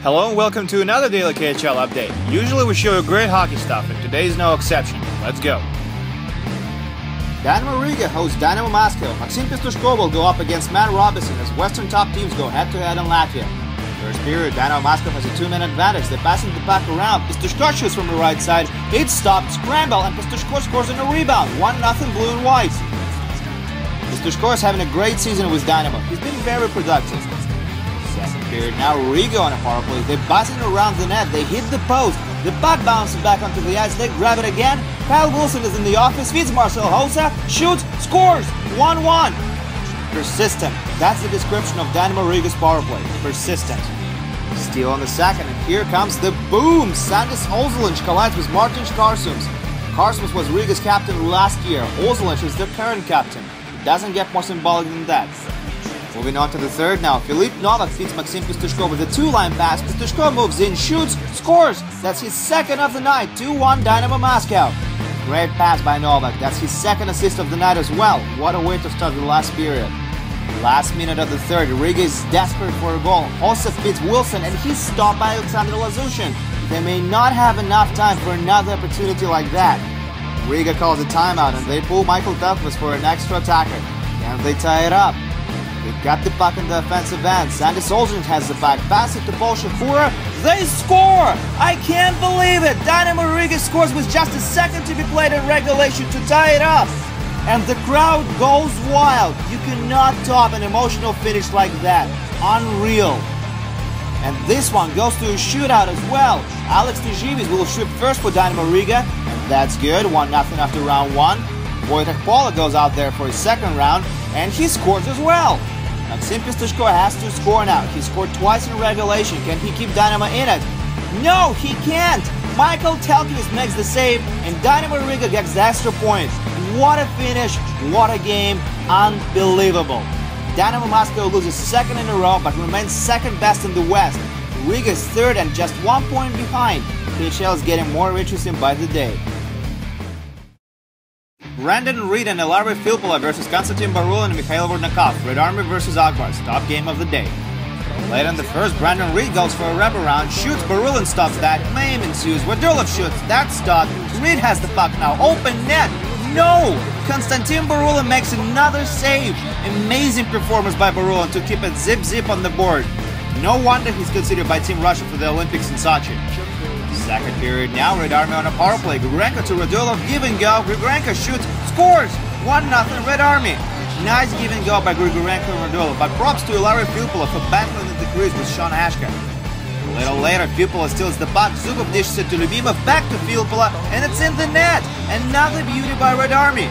Hello and welcome to another daily KHL update. Usually we show you great hockey stuff, and today is no exception. Let's go. Dynamo Riga hosts Dynamo Moscow. Maxim Pistushko will go up against Matt Robinson as Western top teams go head-to-head in Latvia. First period, Dynamo Moscow has a 2-minute advantage. They're passing the puck around. Pistushko shoots from the right side. It's stopped, scramble, and Pistushko scores on a rebound. 1-0 blue and white. Pistushko is having a great season with Dynamo. He's been very productive. Second period, now Riga on a power play. They're buzzing around the net. They hit the post. The puck bounces back onto the ice. They grab it again. Kyle Wilson is in the office. Feeds Marcel Hossa. Shoots. Scores. 1-1. Persistent. That's the description of Dynamo Riga's power play. Persistent. Steal on the second. And here comes the boom. Sandis Ozolic collides with Martin Karsums. Karsums was Riga's captain last year. Ozolic is their current captain. It doesn't get more symbolic than that. Moving on to the third now, Filip Novak feeds Maxim Pistushko with a two-line pass. Pistushko moves in, shoots, scores! That's his second of the night, 2-1 Dynamo Moscow. Great pass by Novak, that's his second assist of the night as well. What a way to start the last period. Last minute of the third, Riga is desperate for a goal. Hossa feeds Wilson and he's stopped by Alexander Lazushin. They may not have enough time for another opportunity like that. Riga calls a timeout and they pull Michael Douglas for an extra attacker. And they tie it up. They got the puck in the offensive end. Sandis Ozolic has the puck. Pass it to Paul Shapura. They score! I can't believe it! Dynamo Riga scores with just a second to be played in regulation to tie it up. And the crowd goes wild. You cannot top an emotional finish like that. Unreal. And this one goes to a shootout as well. Alex Nijivis will shoot first for Dynamo Riga. And that's good. 1-0 after round one. Wojtek Pola goes out there for his second round. And he scores as well. Maxim Pistushko has to score now. He scored twice in regulation. Can he keep Dynamo in it? No, he can't! Michael Telkis makes the save, and Dynamo Riga gets the extra point. What a finish, what a game, unbelievable. Dynamo Moscow loses second in a row, but remains second best in the West. Riga is third and just 1 point behind. KHL is getting more interesting by the day. Brandon Reed and Ilari Filppula versus Konstantin Barul and Mikhail Vordnikov. Red Army versus Avangard. Top game of the day. Late in the first, Brandon Reed goes for a wraparound, shoots, Barul and stops that. Mayhem ensues. Wadulov shoots. That's stopped. Reed has the puck now. Open net. No! Konstantin Barul makes another save. Amazing performance by Barul to keep it zip-zip on the board. No wonder he's considered by Team Russia for the Olympics in Sochi. Second period now, Red Army on a power play. Grigorenko to Radulov, give and go. Grigorenko shoots, scores! 1-0 Red Army. Nice give and go by Grigorenko and Radulov, but props to Ilari Filppula for battling at the crease with Sean Ashka. A little later, Filppula steals the puck. Zubov dishes it to Lyubimov, back to Filppula, and it's in the net. Another beauty by Red Army.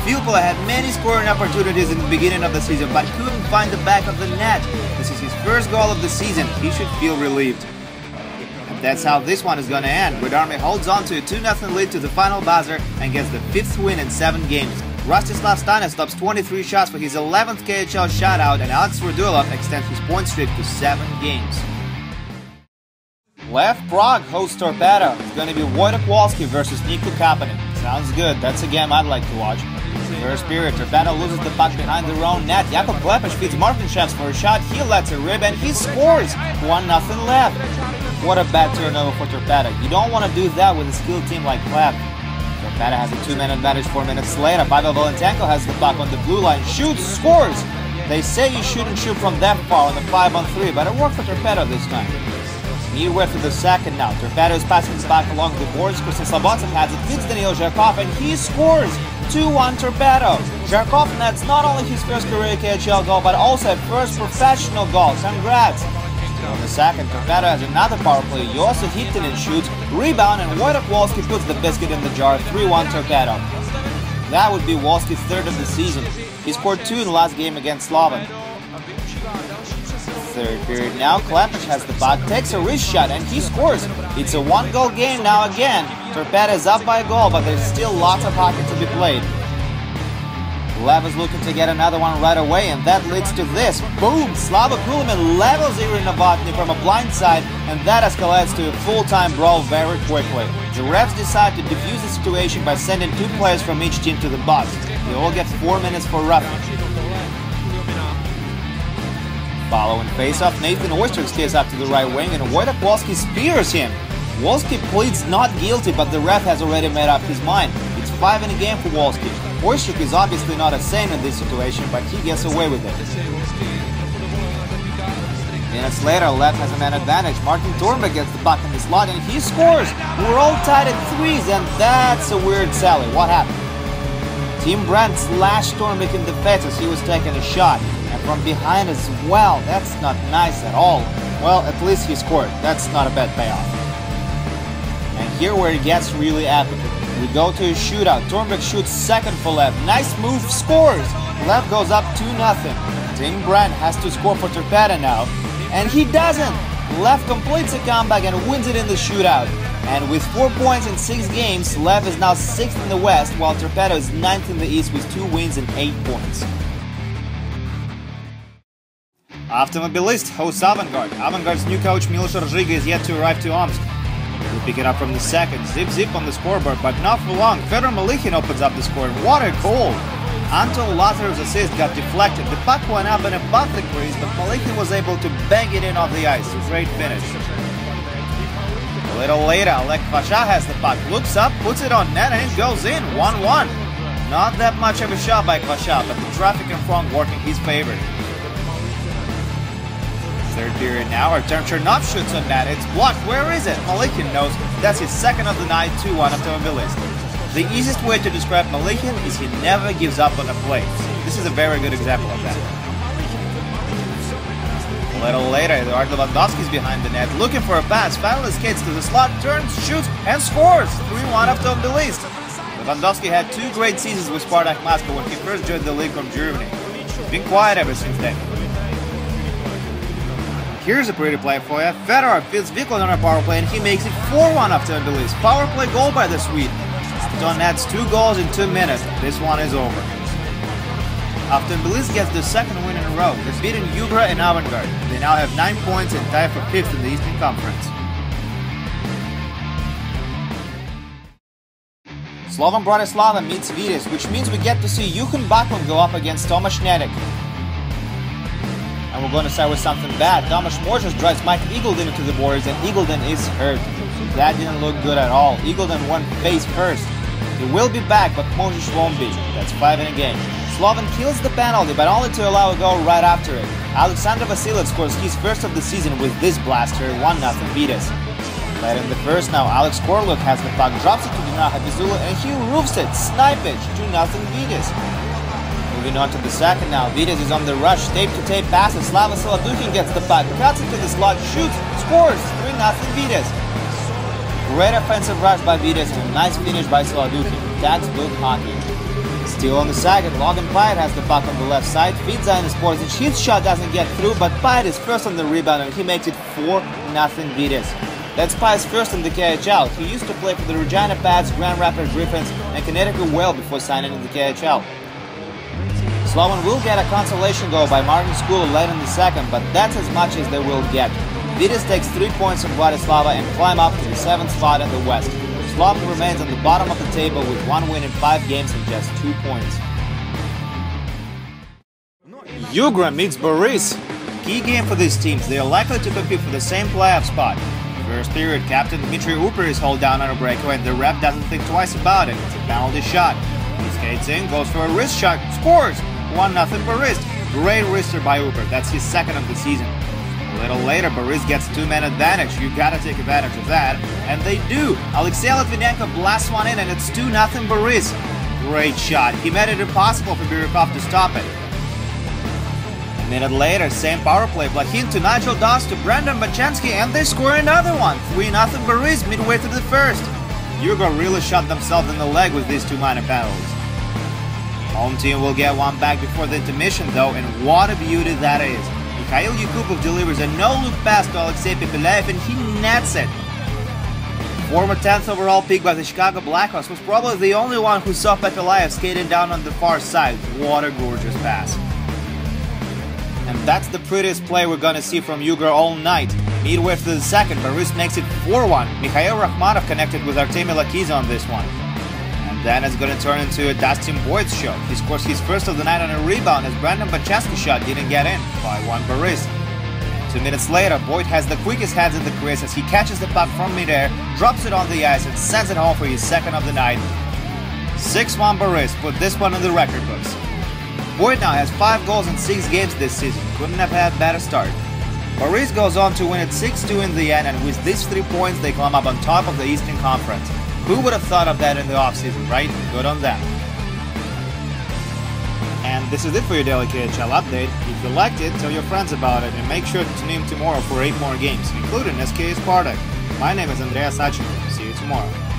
Filppula had many scoring opportunities in the beginning of the season, but couldn't find the back of the net. This is his first goal of the season. He should feel relieved. That's how this one is going to end. Red Army holds on to a 2-0 lead to the final buzzer and gets the 5th win in 7 games. Rostislav Stana stops 23 shots for his 11th KHL shutout, and Alex Radulov extends his point streak to 7 games. Lev Prague hosts Torpedо. It's going to be Wojtek Wolski versus Niko Kapanen. Sounds good. That's a game I'd like to watch. First period, Torpedо loses the puck behind their own net. Jakub Klepesh feeds Martin Shevs for a shot. He lets it rip and he scores. 1-0 left. What a bad turnover for Torpedо. You don't want to do that with a skilled team like Klep. Torpedо has a 2-man advantage 4 minutes later. Pavel Valentenko has the puck on the blue line. Shoots, scores! They say you shouldn't shoot from that far on the 5-on-3, but it worked for Torpedо this time. Midway through the second now. Torpedо is passing the puck along the boards. Kristin Slobodkin has it, feeds Daniil Zharkov, and he scores! 2-1 Torpedо. Zharkov nets not only his first career KHL goal, but also a first professional goal. Congrats! On the second, Torpedо has another power play. Jossa Hittinen shoots, rebound, and Wojtek Wolski puts the biscuit in the jar. 3-1 Torpedо. That would be Wolski's third of the season. He scored 2 in the last game against Slovan. Third period now, Klepesh has the puck, takes a wrist shot, and he scores. It's a 1-goal game now again. Torpedо is up by a goal, but there's still lots of hockey to be played. Lev is looking to get another one right away, and that leads to this. Boom! Slava Kuliman levels Igor Novotny from a blind side, and that escalates to a full-time brawl very quickly. The refs decide to defuse the situation by sending 2 players from each team to the box. They all get 4 minutes for roughing. Following face-off, Nathan Oyster stays up to the right wing and Wojtek Wolski spears him. Wolski pleads not guilty, but the ref has already made up his mind. It's 5 in a game for Wolski. Oyster is obviously not a saint in this situation, but he gets away with it. Minutes later, Left has a man advantage. Martin Thornberg gets the puck in the slot and he scores! We're all tied at threes, and that's a weird sally. What happened? Tim Brandt slashed Thornberg in the face as he was taking a shot. And from behind as well. That's not nice at all. Well, at least he scored. That's not a bad payoff. And here where it gets really epic. We go to a shootout. Thornberg shoots second for Lev. Nice move, scores! Lev goes up 2-0. Tim Brandt has to score for Torpedо now. And he doesn't! Lev completes a comeback and wins it in the shootout. And with 4 points in 6 games, Lev is now 6th in the West, while Torpedо is 9th in the East with 2 wins and 8 points. Automobilist hosts Avangard. Avangard's new coach Milos Orziga is yet to arrive to Omsk. We'll pick it up from the second. Zip on the scoreboard, but not for long. Fedor Malikhin opens up the score, and what a goal! Anton Lazarov's assist got deflected. The puck went up and above the crease, but Malikhin was able to bang it in off the ice. Great finish. A little later, Oleg Kvasha has the puck, looks up, puts it on net, and it goes in. 1-1. Not that much of a shot by Kvasha, but the traffic in front working his favor. Third period now, Artem Chernov shoots on net. It's blocked. Where is it? Malikhin knows. That's his second of the night, 2-1 Automobilist. The easiest way to describe Malikhin is he never gives up on a play. This is a very good example of that. A little later, Eduard Lewandowski is behind the net, looking for a pass. Finally skates to the slot, turns, shoots, and scores! 3-1 Automobilist. Lewandowski had 2 great seasons with Spartak Moscow when he first joined the league from Germany. He's been quiet ever since then. Here's a pretty play for you. Fedorov feeds Viklund on a power play and he makes it 4-1 Automobilist. Power play goal by the Swede. Anton adds 2 goals in 2 minutes. This one is over. Automobilist gets the second win in a row. They've beaten Jugra and Avangard. They now have 9 points and tie for 5th in the Eastern Conference. Slovan Bratislava meets Vítez, which means we get to see Juhan Bachman go up against Tomáš Nedek. And we're going to start with something bad. Tomáš Moržas drives Mike Eagledon into the borders and Eagledon is hurt. That didn't look good at all. Eagledon went face first. He will be back, but Moržas won't be. That's 5 in a game. Slovan kills the penalty, but only to allow a goal right after it. Alexander Vasilyev scores his first of the season with this blaster, 1-0 Vítez. Later in the first now, Alex Korluk has the puck, drops it to Dinar Habizula, and he roofs it. Snipage, 2-0 Vítez. Moving on to the second now, Vítez is on the rush, tape-to-tape passes, Slava Seladukin gets the puck, cuts into the slot, shoots, scores, 3-0 Vítez. Great offensive rush by Vítez and a nice finish by Seladukin. Textbook hockey. Still on the second, Logan Pyatt has the puck on the left side, feeds Zainis Porzic, his shot doesn't get through, but Pyatt is first on the rebound and he makes it 4-0 Vítez. That's Pyatt's first in the KHL. He used to play for the Regina Pats, Grand Rapids Griffins, and Connecticut Whale before signing in the KHL. Slovan will get a consolation goal by Martin Skula late in the second, but that's as much as they will get. Vítez takes 3 points from Bratislava and climb up to the 7th spot in the West. Slovan remains on the bottom of the table with 1 win in 5 games and just 2 points. Jugra meets Barys. Key game for these teams. They are likely to compete for the same playoff spot. First period, captain Dmitry Upper is held down on a breakaway and the ref doesn't think twice about it. It's a penalty shot. He skates in, goes for a wrist shot, scores! 1-0 Barys. Great wrister by Upper. That's his second of the season. A little later, Barys gets 2-man advantage. You gotta take advantage of that. And they do. Alexei Litvinenko blasts one in and it's 2-0 Barys. Great shot. He made it impossible for Birukov to stop it. A minute later, same power play. Blachin to Nigel Doss to Brandon Bachensky and they score another one. 3-0 Barys midway through the first. Jugra really shot themselves in the leg with these 2 minor penalties. Home team will get one back before the intermission though, and what a beauty that is. Mikhail Yakupov delivers a no-look pass to Alexei Pepelayev and he nets it. Former 10th overall pick by the Chicago Blackhawks was probably the only one who saw Pepelayev skating down on the far side. What a gorgeous pass. And that's the prettiest play we're gonna see from Jugra all night. Midway through the second, Barys makes it 4-1. Mikhail Rakhmanov connected with Artemy Lakiza on this one. Then it's going to turn into a Dustin Boyd's show. He scores his first of the night on a rebound as Brandon Bachensky's shot didn't get in. 5-1 Barys. 2 minutes later, Boyd has the quickest hands in the crease as he catches the puck from midair, drops it on the ice and sends it home for his second of the night. 6-1 Barys put this one in the record books. Boyd now has 5 goals in 6 games this season, couldn't have had a better start. Barys goes on to win it 6-2 in the end, and with these 3 points they climb up on top of the Eastern Conference. Who would have thought of that in the offseason, right? Good on them. And this is it for your daily KHL update. If you liked it, tell your friends about it and make sure to tune in tomorrow for 8 more games, including SKA Spartak. My name is Andreas Sachenko. See you tomorrow.